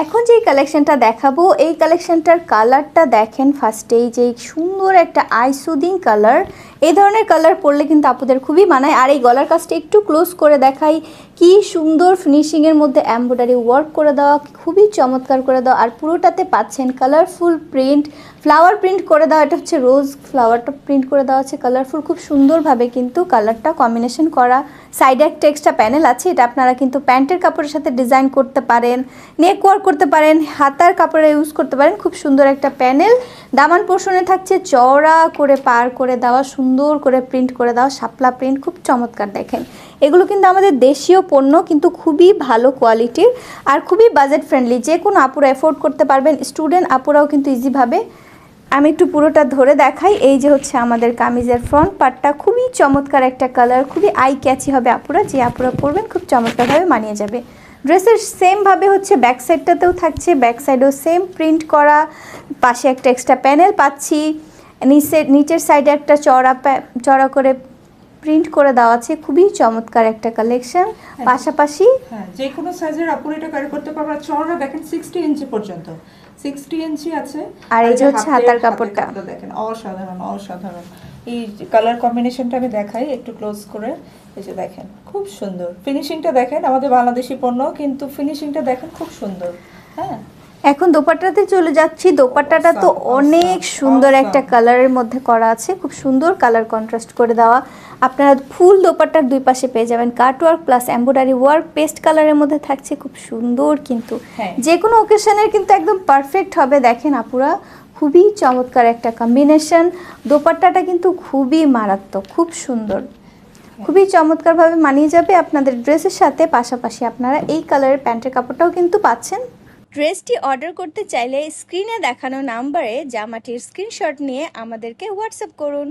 এখন যে কালেকশনটা দেখাবো এই কালেকশনটার কালারটা দেখেন ফার্স্টেই যে সুন্দর একটা আই সুদিং কালার। এই ধরনের কালার পরলে কিন্তু আপুদের খুবই মানায়। আর এই গলার কাজটা একটু ক্লোজ করে দেখাই, কি সুন্দর ফিনিশিংয়ের মধ্যে এমব্রয়ডারি ওয়ার্ক করে দেওয়া, খুবই চমৎকার করে দেওয়া। আর পুরোটাতে পাচ্ছেন কালারফুল প্রিন্ট, ফ্লাওয়ার প্রিন্ট করে দেওয়া। এটা হচ্ছে রোজ ফ্লাওয়ারটা প্রিন্ট করে দেওয়া আছে কালারফুল, খুব সুন্দরভাবে কিন্তু কালারটা কম্বিনেশন করা। সাইডে একটা এক্সট্রা প্যানেল আছে, এটা আপনারা কিন্তু প্যান্টের কাপড়ের সাথে ডিজাইন করতে পারেন, নেক ওয়ার্ক করতে পারেন, হাতার কাপড়ে ইউজ করতে পারেন। খুব সুন্দর একটা প্যানেল। দামান পোর্শনে থাকছে চওড়া করে পার করে দেওয়া, সুন্দর করে প্রিন্ট করে দেওয়া শাপলা প্রিন্ট, খুব চমৎকার। দেখেন এগুলো কিন্তু আমাদের দেশীয় পণ্য, কিন্তু খুবই ভালো কোয়ালিটির আর খুবই বাজেট ফ্রেন্ডলি, যে কোনো আপুরা এফোর্ড করতে পারবেন। স্টুডেন্ট আপুরাও কিন্তু ইজিভাবে। আমি একটু পুরোটা ধরে দেখাই। এই যে হচ্ছে আমাদের কামিজের ফ্রন্ট পার্টটা, খুবই চমৎকার একটা কালার, খুবই আই ক্যাচি হবে। আপুরা যে আপুরা পরবেন খুব চমৎকারভাবে মানিয়ে যাবে। ড্রেসের সেমভাবে হচ্ছে ব্যাক সাইডটাতেও থাকছে, ব্যাক সাইডেও সেম প্রিন্ট করা, পাশে একটা এক্সট্রা প্যানেল পাচ্ছি, নিচের সাইডে একটা চড়া করে প্রিন্ট করে দেওয়া আছে। খুবই চমৎকার একটা কালেকশন। পাশাপাশি যে কোনো সাইজের আপুরা এটা ক্যারি করতে পারবে। চওড়া দেখেন 60 ইঞ্চি পর্যন্ত, 60 ইঞ্চি আছে। আর এই যে হচ্ছে হাতার কাপড়টা দেখেন অসাধারণ অসাধারণ। এই কালার কম্বিনেশনটা আমি দেখাই একটু ক্লোজ করে। এই যে দেখেন খুব সুন্দর ফিনিশিংটা, দেখেন আমাদের বাংলাদেশি পণ্য কিন্তু ফিনিশিংটা দেখেন খুব সুন্দর। হ্যাঁ, এখন দোপাট্টাতে চলে যাচ্ছি। দোপাট্টাটা তো অনেক সুন্দর একটা কালারের মধ্যে করা আছে, খুব সুন্দর কালার কন্ট্রাস্ট করে দেওয়া। আপনারা ফুল দোপাট্টার দুই পাশে পেয়ে যাবেন cut work plus embroidery work, paste কালারের মধ্যে থাকছে, খুব সুন্দর। কিন্তু যে কোনো ওকেশনের কিন্তু একদম পারফেক্ট হবে। দেখেন আপুরা খুবই চমৎকার একটা কম্বিনেশন। দোপাট্টাটা কিন্তু খুবই মারাত্মক, খুব সুন্দর, খুবই চমৎকারভাবে মানিয়ে যাবে আপনাদের ড্রেসের সাথে। পাশাপাশি আপনারা এই কালারের প্যান্টের কাপড়টাও কিন্তু পাচ্ছেন। ড্রেসটি অর্ডার করতে চাইলে স্ক্রিনে দেখানো নাম্বারে জামাটির স্ক্রিনশট নিয়ে আমাদেরকে হোয়াটসঅ্যাপ করুন।